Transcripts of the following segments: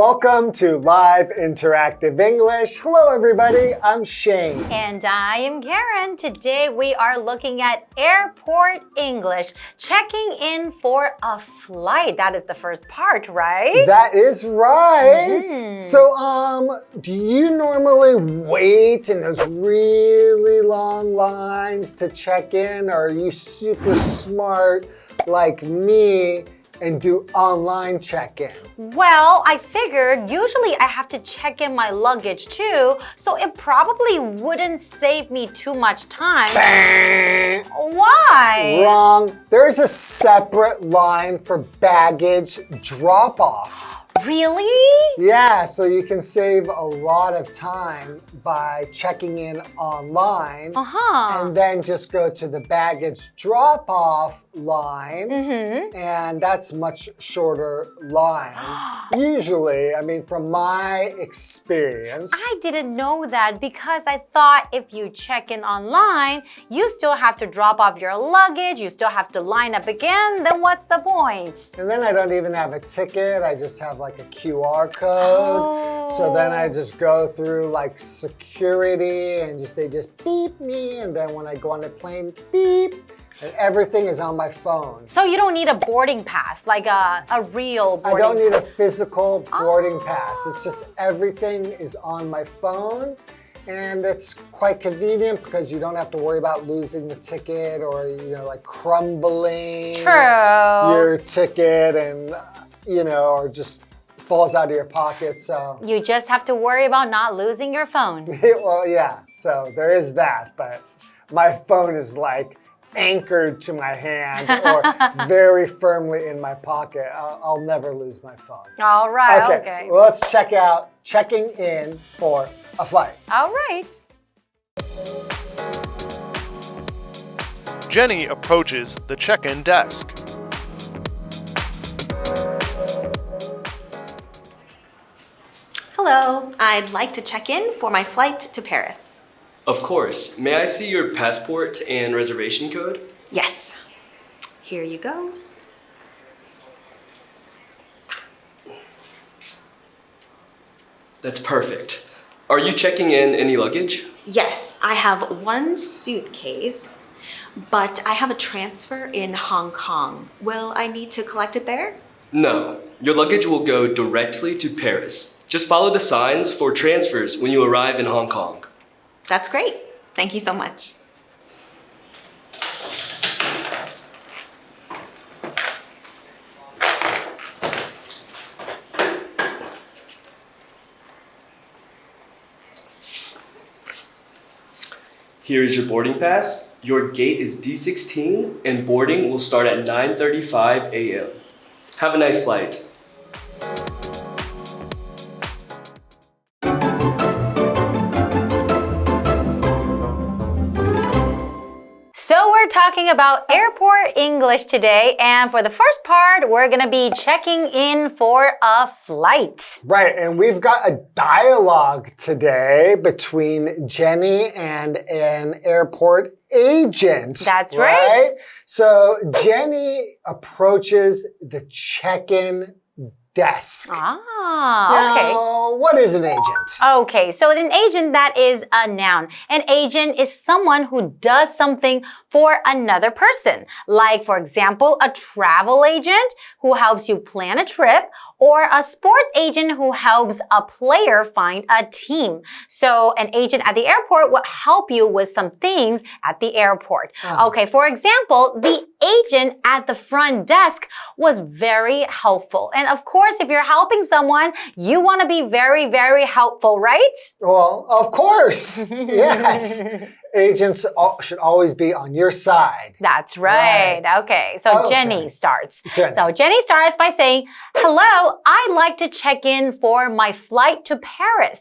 Welcome to Live Interactive English. Hello, everybody. I'm Shane. And I am Karen. Today we are looking at airport English, checking in for a flight. That is the first part, right? That is right. So, do you normally wait in those really long lines to check in, or are you super smart like me and do online check-in? Well, I figured usually I have to check in my luggage too, so it probably wouldn't save me too much time. Why? Wrong. There's a separate line for baggage drop-off. Really? Yeah, so you can save a lot of time by checking in online and then just go to the baggage drop-off line, and that's much shorter line. Usually, I mean, from my experience. I didn't know that because I thought if you check in online, you still have to drop off your luggage, you still have to line up again, then what's the point? And then I don't even have a ticket, I just have like a QR code. So then I just go through like security and they just beep me, and then when I go on the plane, beep. And everything is on my phone. So you don't need a boarding pass, like a real boarding pass? I don't need a physical boarding pass. It's just everything is on my phone. And it's quite convenient because you don't have to worry about losing the ticket or, like crumbling your ticket and, or just falls out of your pocket. So you just have to worry about not losing your phone. Well, yeah. So there is that. But my phone is like anchored to my hand or very firmly in my pocket. I'll never lose my phone. All right, okay. Well, let's check out checking in for a flight. All right. Jenny approaches the check-in desk. Hello, I'd like to check in for my flight to Paris. Of course. May I see your passport and reservation code? Yes. Here you go. That's perfect. Are you checking in any luggage? Yes, I have one suitcase, but I have a transfer in Hong Kong. Will I need to collect it there? No. Your luggage will go directly to Paris. Just follow the signs for transfers when you arrive in Hong Kong. That's great. Thank you so much. Here is your boarding pass. Your gate is D16 and boarding will start at 9:35 a.m. Have a nice flight. So we're talking about airport English today, and for the first part, we're gonna be checking in for a flight. Right, and we've got a dialogue today between Jenny and an airport agent. That's right. So Jenny approaches the check-in desk. Okay. Now, what is an agent? Okay, so an agent, that is a noun. An agent is someone who does something for another person. Like, for example, a travel agent who helps you plan a trip, or a sports agent who helps a player find a team. So an agent at the airport will help you with some things at the airport. Okay, for example, the agent at the front desk was very helpful. And of course, if you're helping someone, you want to be very, very helpful, right? Well, of course. Yes. Agents should always be on your side. That's right. Okay, so Jenny starts. Jenny. So Jenny starts by saying, hello, I'd like to check in for my flight to Paris.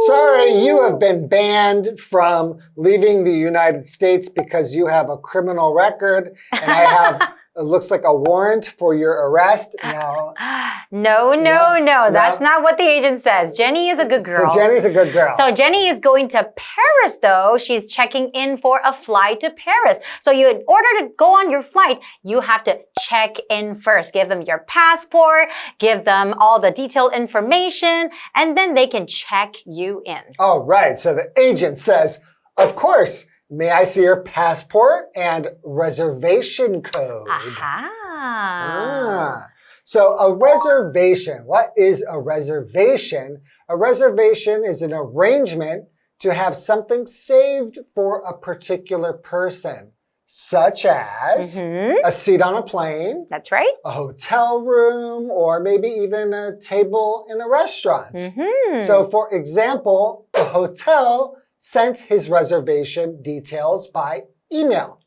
Sorry, you have been banned from leaving the United States because you have a criminal record, and I have It looks like a warrant for your arrest. No. That's not what the agent says. Jenny is a good girl. So Jenny's a good girl. So Jenny is going to Paris, though. She's checking in for a flight to Paris. So in order to go on your flight, you have to check in first. Give them your passport, give them all the detailed information, and then they can check you in. Oh, right. So the agent says, of course, may I see your passport and reservation code? So a reservation, what is a reservation? A reservation is an arrangement to have something saved for a particular person, such as a seat on a plane. That's right. A hotel room, or maybe even a table in a restaurant. So for example, a hotel sent his reservation details by email.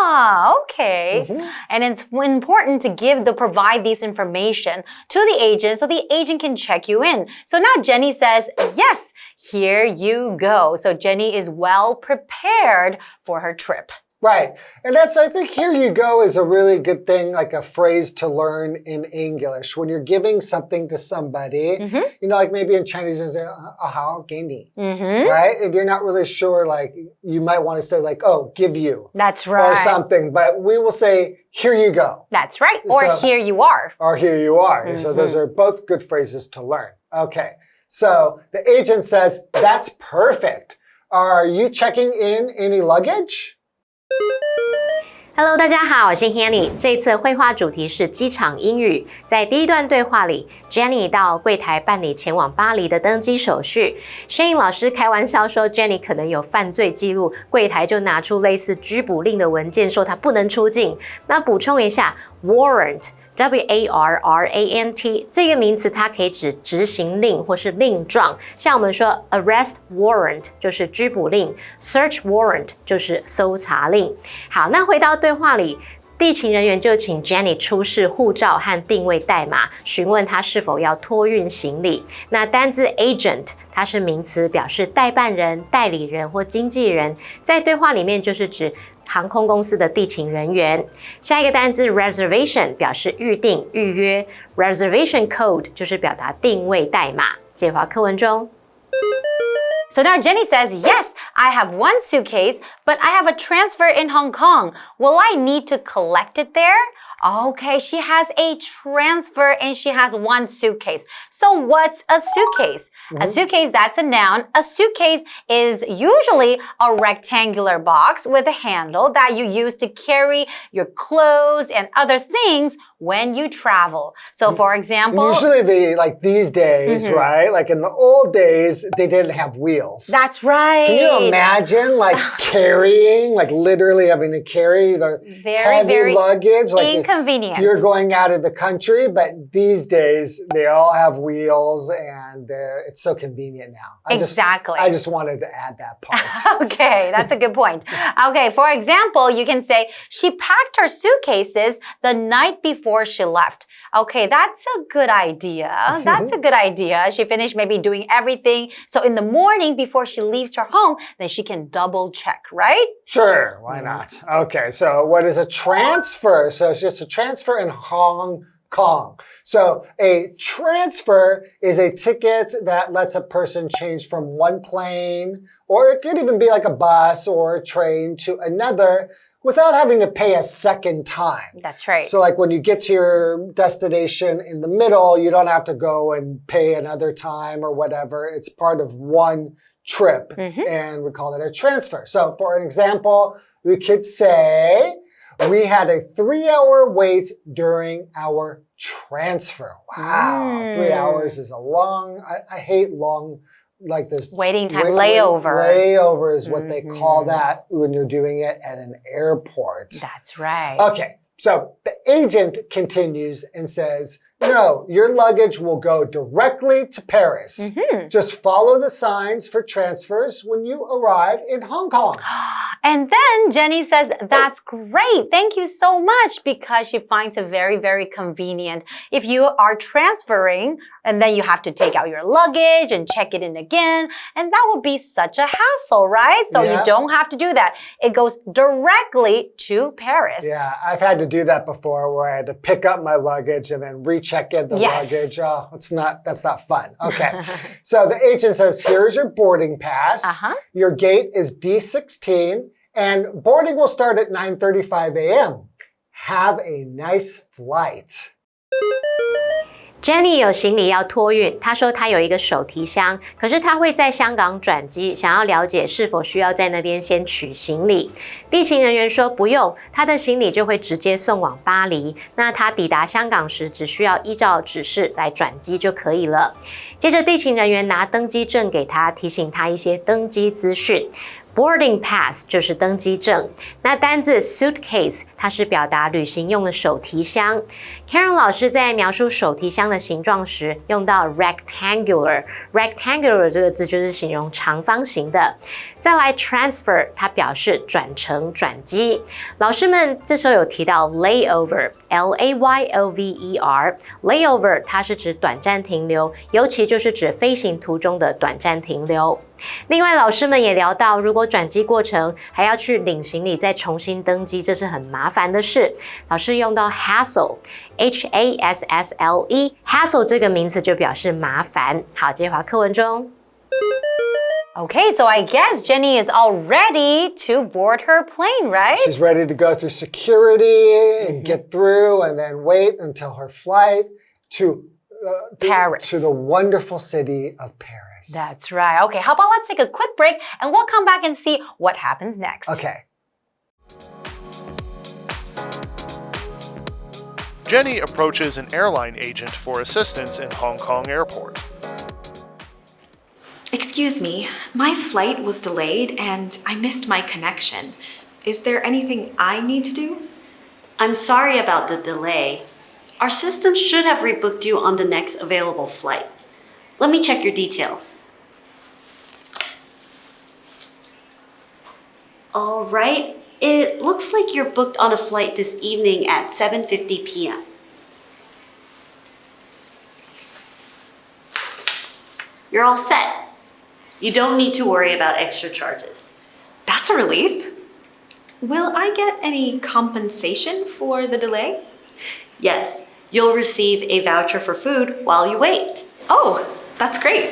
Okay. And it's important to provide these information to the agent so the agent can check you in. So now Jenny says, yes, here you go. So Jenny is well prepared for her trip. Right. And I think here you go is a really good thing, like a phrase to learn in English. When you're giving something to somebody, like maybe in Chinese, you say, 好给你, right? And you're not really sure, like, you might want to say, like, oh, give you. That's right. Or something. But we will say, here you go. That's right. Or here you are. Or here you are. So those are both good phrases to learn. Okay. So the agent says, that's perfect. Are you checking in any luggage? Hello， 大家好，我是 Hanny。这次绘画主题是机场英语。在第一段对话里 ，Jenny 到柜台办理前往巴黎的登机手续。Shane 老师开玩笑说 ，Jenny 可能有犯罪记录，柜台就拿出类似拘捕令的文件，说她不能出境。那补充一下 ，warrant。W-A-R-R-A-N-T 这个名词，它可以指执行令或是令状，像我们说 arrest warrant 就是拘捕令 ，search warrant 就是搜查令。好，那回到对话里，地勤人员就请 Jenny 出示护照和定位代码，询问她是否要托运行李。那单字 agent 它是名词，表示代办人、代理人或经纪人，在对话里面就是指航空公司的地勤人员。下一个单字 reservation 表示预定、预约 ，reservation code 就是表达定位代码。介华课文中。So now Jenny says, yes, I have one suitcase, but I have a transfer in Hong Kong. Will I need to collect it there? Okay, she has a transfer and she has one suitcase. So what's a suitcase? A suitcase, that's a noun. A suitcase is usually a rectangular box with a handle that you use to carry your clothes and other things when you travel. So for example... Usually these days, right? Like in the old days, they didn't have wheels. That's right. Can you imagine carrying, literally having to carry the heavy luggage? Inconvenient. If you're going out of the country, but these days they all have wheels and it's so convenient now. I just wanted to add that part. Okay, that's a good point. Okay, for example, you can say, she packed her suitcases the night before she left. Okay, that's a good idea. That's a good idea. She finished maybe doing everything. So in the morning before she leaves her home, then she can double check, right? Sure, why not? Okay, so what is a transfer? So it's just a transfer in Hong Kong. So a transfer is a ticket that lets a person change from one plane, or it could even be like a bus or a train, to another without having to pay a second time. That's right. So when you get to your destination in the middle, you don't have to go and pay another time or whatever. It's part of one trip, and we call it a transfer. So for an example, we could say, we had a 3-hour wait during our transfer. Wow, 3 hours is a long, I hate long, this waiting time, layover. Layover is what they call that when you're doing it at an airport. That's right. Okay, so the agent continues and says, no, your luggage will go directly to Paris. Just follow the signs for transfers when you arrive in Hong Kong. And then Jenny says, that's great. Thank you so much, because she finds it very, very convenient. If you are transferring and then you have to take out your luggage and check it in again, and that would be such a hassle, right? So you don't have to do that. It goes directly to Paris. Yeah, I've had to do that before where I had to pick up my luggage and then recheck in the luggage. Oh, that's not fun. Okay. So the agent says, here's your boarding pass. Your gate is D16 and boarding will start at 9:35 a.m. Have a nice flight. Jenny 有行李要托运，她说她有一个手提箱，可是她会在香港转机，想要了解是否需要在那边先取行李。地勤人员说不用，她的行李就会直接送往巴黎。那她抵达香港时，只需要依照指示来转机就可以了。接着地勤人员拿登机证给她，提醒她一些登机资讯。Boarding pass 就是登机证，那单字 suitcase 它是表达旅行用的手提箱。Karen 老师在描述手提箱的形状时，用到 rectangular。rectangular 这个字就是形容长方形的。再来 transfer， 它表示转乘、转机。老师们这时候有提到 layover，L-A-Y-O-V-E-R。layover 它是指短暂停留，尤其就是指飞行途中的短暂停留。另外，老师们也聊到，如果转机过程还要去领行李，再重新登机，这是很麻烦的事。老师用到 hassle，H-A-S-S-L-E，hassle 这个名词就表示麻烦。好，接着回课文中。Okay, so I guess Jenny is all ready to board her plane, right? She's ready to go through security and get through and then wait until her flight to Paris. To the wonderful city of Paris. That's right. Okay, how about let's take a quick break and we'll come back and see what happens next. Okay. Jenny approaches an airline agent for assistance in Hong Kong airport. Excuse me, my flight was delayed and I missed my connection. Is there anything I need to do? I'm sorry about the delay. Our system should have rebooked you on the next available flight. Let me check your details. All right, it looks like you're booked on a flight this evening at 7:50 p.m. You're all set. You don't need to worry about extra charges. That's a relief. Will I get any compensation for the delay? Yes, you'll receive a voucher for food while you wait. Oh, that's great.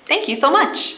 Thank you so much.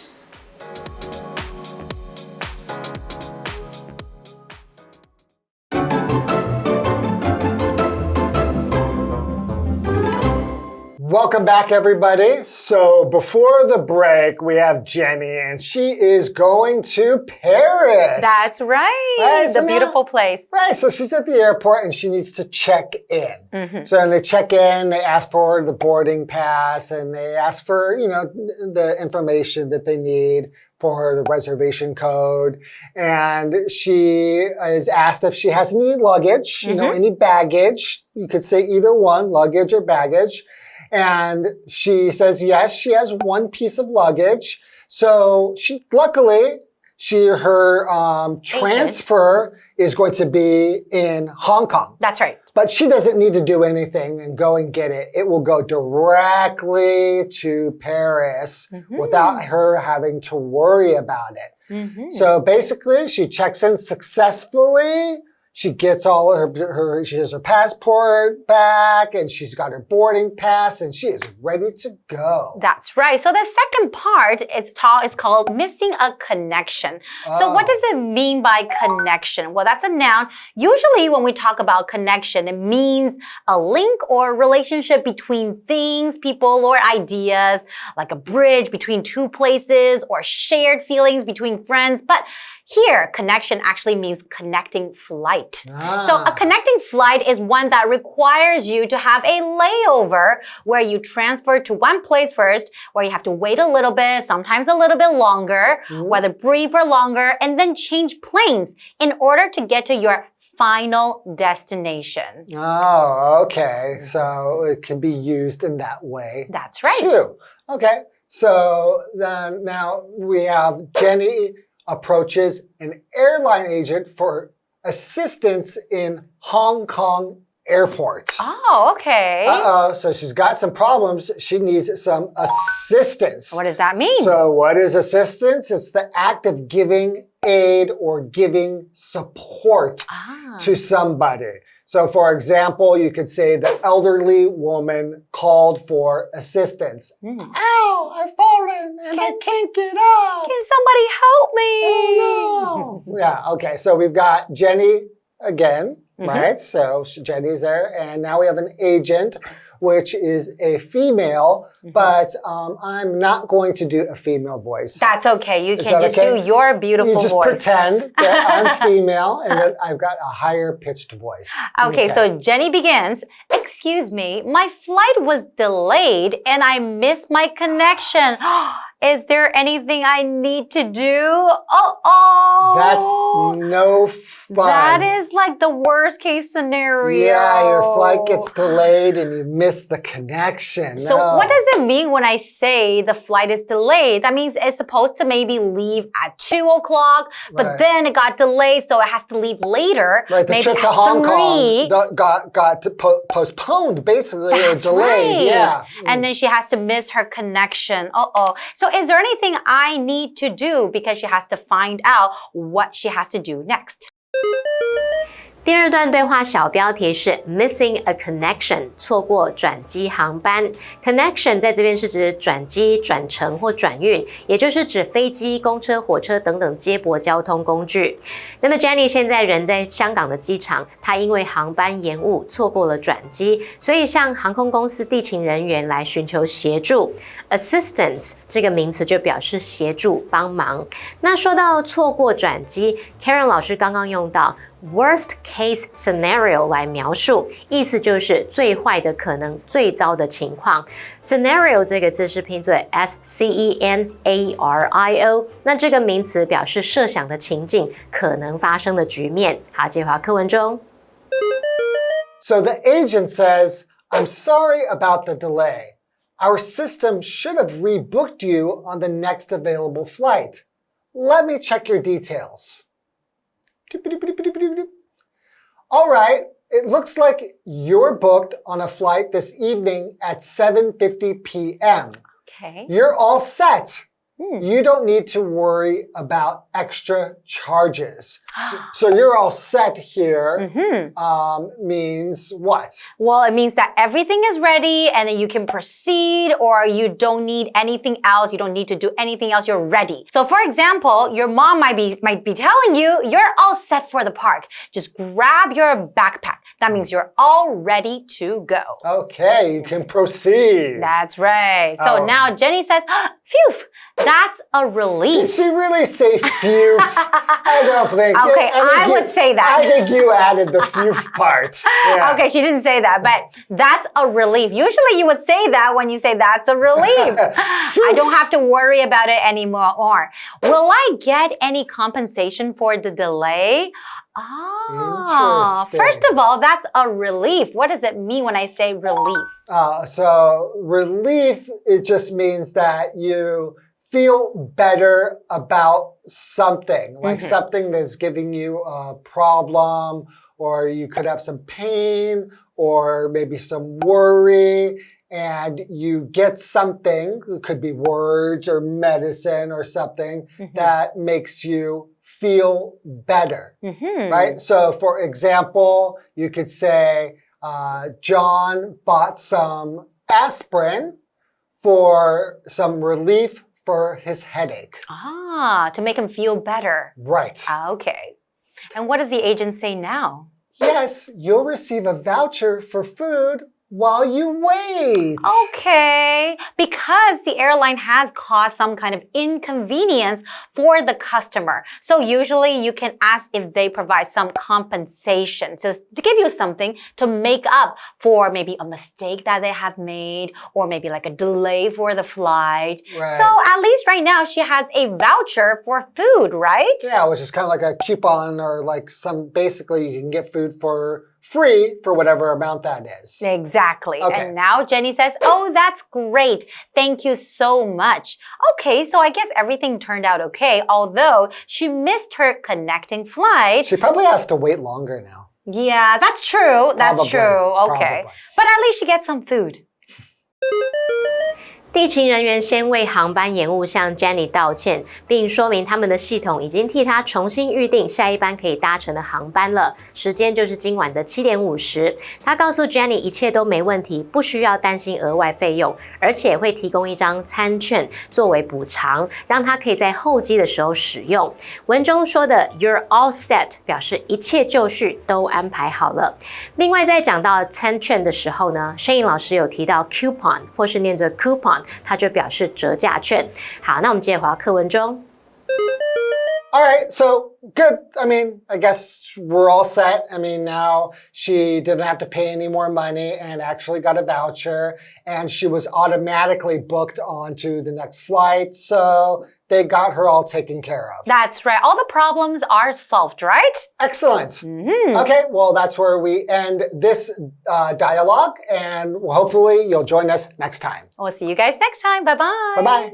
Welcome back, everybody. So before the break, we have Jenny, and she is going to Paris. That's right. The beautiful place. Right. So she's at the airport, and she needs to check in. So when they check in, they ask for the boarding pass, and they ask for, the information that they need for the reservation code. And she is asked if she has any luggage, any baggage. You could say either one, luggage or baggage. And she says, yes, she has one piece of luggage. So luckily, her transfer is going to be in Hong Kong. That's right. But she doesn't need to do anything and go and get it. It will go directly to Paris without her having to worry about it. So basically, she checks in successfully. She gets all of she has her passport back and she's got her boarding pass and she is ready to go. That's right. So the second part is called missing a connection. So what does it mean by connection? Well, that's a noun. Usually when we talk about connection, it means a link or relationship between things, people, or ideas, like a bridge between two places or shared feelings between friends. But here, connection actually means connecting flight. So a connecting flight is one that requires you to have a layover where you transfer to one place first, where you have to wait a little bit, sometimes a little bit longer, whether brief or longer, and then change planes in order to get to your final destination. Oh, okay. So it can be used in that way. That's right. True. Okay. So then now we have Jenny approaches an airline agent for assistance in Hong Kong airport. Oh, okay. So she's got some problems. She needs some assistance. What does that mean? So what is assistance? It's the act of giving aid or giving support to somebody. So for example, you could say the elderly woman called for assistance. Ow, I've fallen and I can't get up. Can somebody help me? Oh no. Yeah, okay. So we've got Jenny again. Right? So Jenny's there. And now we have an agent, which is a female, but I'm not going to do a female voice. That's okay. You can just do your beautiful voice. You just pretend that I'm female and that I've got a higher pitched voice. Okay, so Jenny begins. Excuse me, my flight was delayed and I missed my connection. Is there anything I need to do? That's no fun. That is like the worst case scenario. Yeah, your flight gets delayed and you miss the connection. So what does it mean when I say the flight is delayed? That means it's supposed to maybe leave at 2 o'clock, but then it got delayed, so it has to leave later. Right, the trip to Hong Kong got postponed, basically, or delayed. Right. Yeah. And then she has to miss her connection. So is there anything I need to do? Because she has to find out what she has to do next. 第二段对话小标题是 Missing a connection， 错过转机航班。Connection 在这边是指转机、转乘或转运，也就是指飞机、公车、火车等等接驳交通工具。那么 Jenny 现在人在香港的机场，她因为航班延误错过了转机，所以向航空公司地勤人员来寻求协助。Assistance 这个名词就表示协助、帮忙。那说到错过转机 ，Karen 老师刚刚用到worst case scenario 来描述，意思就是最坏的可能、最糟的情况。Scenario 这个字是拼作 S-C-E-N-A-R-I-O， 那这个名词表示设想的情境、可能发生的局面。好，接回到课文中。So the agent says, I'm sorry about the delay. Our system should have rebooked you on the next available flight. Let me check your details. All right, it looks like you're booked on a flight this evening at 7:50 p.m. Okay. You're all set. You don't need to worry about extra charges. So you're all set here means what? Well, it means that everything is ready and then you can proceed, or you don't need anything else. You don't need to do anything else. You're ready. So for example, your mom might be telling you, you're all set for the park. Just grab your backpack. That means you're all ready to go. Okay, you can proceed. That's right. So now Jenny says, phew, that's a relief. Did she really say phew? I don't think. Okay, I would say that. I think you added the phew part. Yeah. Okay, she didn't say that, but that's a relief. Usually you would say that when you say that's a relief. I don't have to worry about it anymore. Will I get any compensation for the delay? Interesting. First of all, that's a relief. What does it mean when I say relief? So relief, it just means that you feel better about something, like something that's giving you a problem, or you could have some pain, or maybe some worry, and you get something, it could be words or medicine or something that makes you feel better, right? So for example, you could say, John bought some aspirin for some relief for his headache. To make him feel better. Right. Okay. And what does the agent say now? Yes, you'll receive a voucher for food while you wait. Okay, because the airline has caused some kind of inconvenience for the customer. So usually you can ask if they provide some compensation to give you something to make up for maybe a mistake that they have made, or maybe like a delay for the flight. Right. So at least right now she has a voucher for food, right? Yeah, which is kind of like a coupon, or like basically you can get food for free for whatever amount that is. Exactly. Okay. And now Jenny says, oh, that's great. Thank you so much. Okay, so I guess everything turned out okay, although she missed her connecting flight. She probably has to wait longer now. Yeah, that's true. That's Probably, true. Okay. probably. But at least she gets some food. 地勤人员先为航班延误向 Jenny 道歉，并说明他们的系统已经替她重新预定下一班可以搭乘的航班了，时间就是今晚的7点50。他告诉 Jenny 一切都没问题，不需要担心额外费用，而且会提供一张餐券作为补偿，让她可以在候机的时候使用。文中说的 "You're all set" 表示一切就绪，都安排好了。另外，在讲到餐券的时候呢，Shane老师有提到 coupon 或是念作 coupon。它就表示折价券。好，那我们接着回到课文中。All right, so good. I mean, I guess we're all set. I mean, now she didn't have to pay any more money and actually got a voucher, and she was automatically booked onto the next flight. So they got her all taken care of. That's right. All the problems are solved, right? Excellent. Okay, well, that's where we end this dialogue, and hopefully you'll join us next time. We'll see you guys next time. Bye-bye. Bye-bye.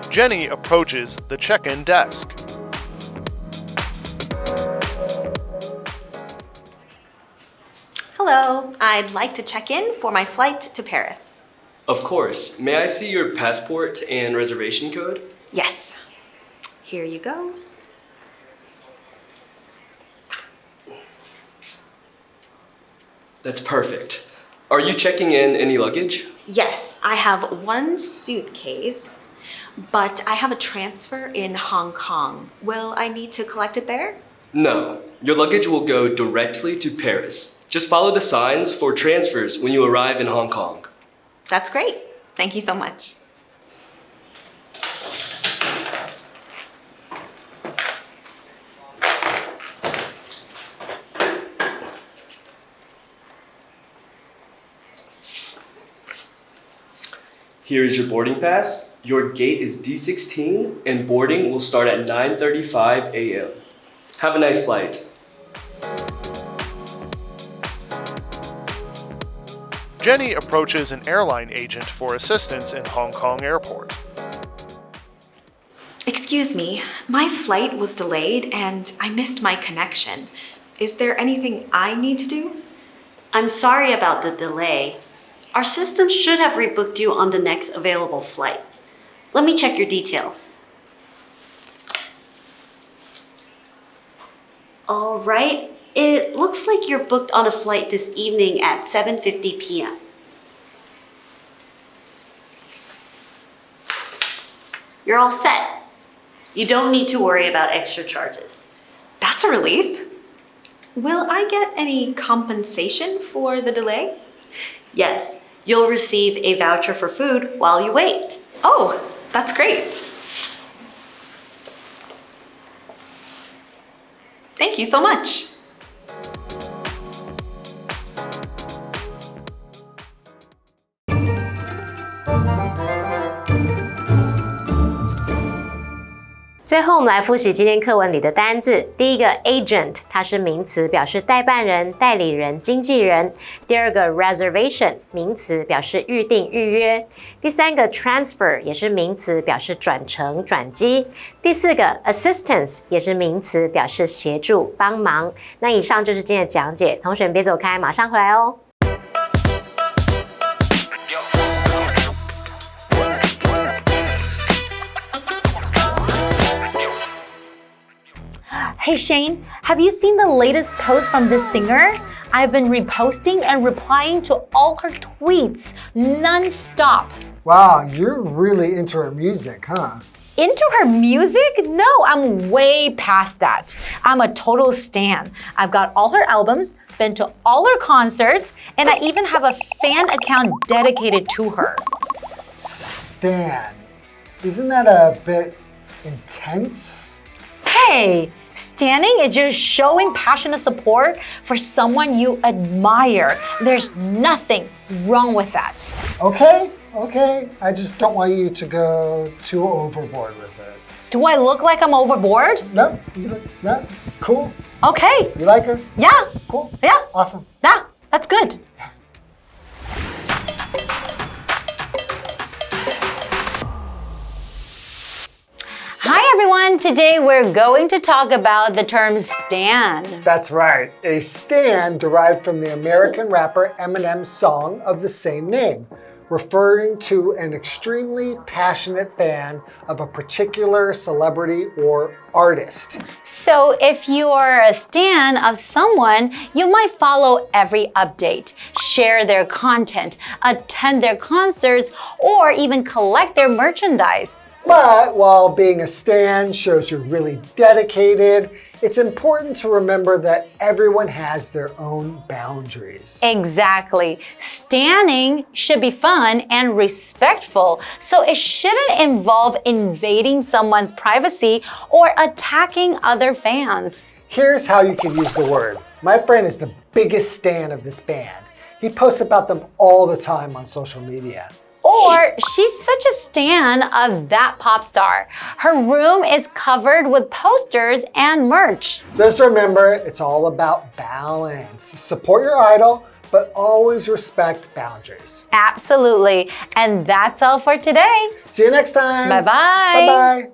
Jenny approaches the check-in desk. Hello, I'd like to check in for my flight to Paris. Of course. May I see your passport and reservation code? Yes. Here you go. That's perfect. Are you checking in any luggage? Yes, I have one suitcase, but I have a transfer in Hong Kong. Will I need to collect it there? No. Your luggage will go directly to Paris. Just follow the signs for transfers when you arrive in Hong Kong. That's great. Thank you so much. Here is your boarding pass. Your gate is D16 and boarding will start at 9:35 a.m. Have a nice flight. Jenny approaches an airline agent for assistance in Hong Kong airport. Excuse me, my flight was delayed and I missed my connection. Is there anything I need to do? I'm sorry about the delay. Our system should have rebooked you on the next available flight. Let me check your details. All right, it looks like you're booked on a flight this evening at 7:50 p.m. You're all set. You don't need to worry about extra charges. That's a relief. Will I get any compensation for the delay? Yes, you'll receive a voucher for food while you wait. Oh, that's great. Thank you so much. "最后，我们来复习今天课文里的单字。第一个 agent， 它是名词，表示代办人、代理人、经纪人。第二个 reservation， 名词，表示预订、预约。第三个 transfer 也是名词，表示转乘、转机。第四个 assistance 也是名词，表示协助、帮忙。那以上就是今天的讲解，同学们别走开，马上回来哦。Hey Shane, have you seen the latest post from this singer? I've been reposting and replying to all her tweets non-stop. Wow, you're really into her music, huh? Into her music? No, I'm way past that. I'm a total stan. I've got all her albums, been to all her concerts, and I even have a fan account dedicated to her. Stan. Isn't that a bit intense? Hey, standing is just showing passionate support for someone you admire. There's nothing wrong with that. Okay, okay. I just don't want you to go too overboard with it. Do I look like I'm overboard? No, you look, no, cool. Okay. You like her? Yeah. Cool. Yeah. Awesome. Yeah, that's good. Hi everyone, today we're going to talk about the term stan. That's right. A stan derived from the American rapper Eminem's song of the same name, referring to an extremely passionate fan of a particular celebrity or artist. So if you are a stan of someone, you might follow every update, share their content, attend their concerts, or even collect their merchandise. But while being a stan shows you're really dedicated, it's important to remember that everyone has their own boundaries. Exactly. Stanning should be fun and respectful, so it shouldn't involve invading someone's privacy or attacking other fans. Here's how you can use the word. My friend is the biggest stan of this band. He posts about them all the time on social media. Or she's such a stan of that pop star. Her room is covered with posters and merch. Just remember, it's all about balance. Support your idol, but always respect boundaries. Absolutely. And that's all for today. See you next time. Bye-bye. Bye-bye.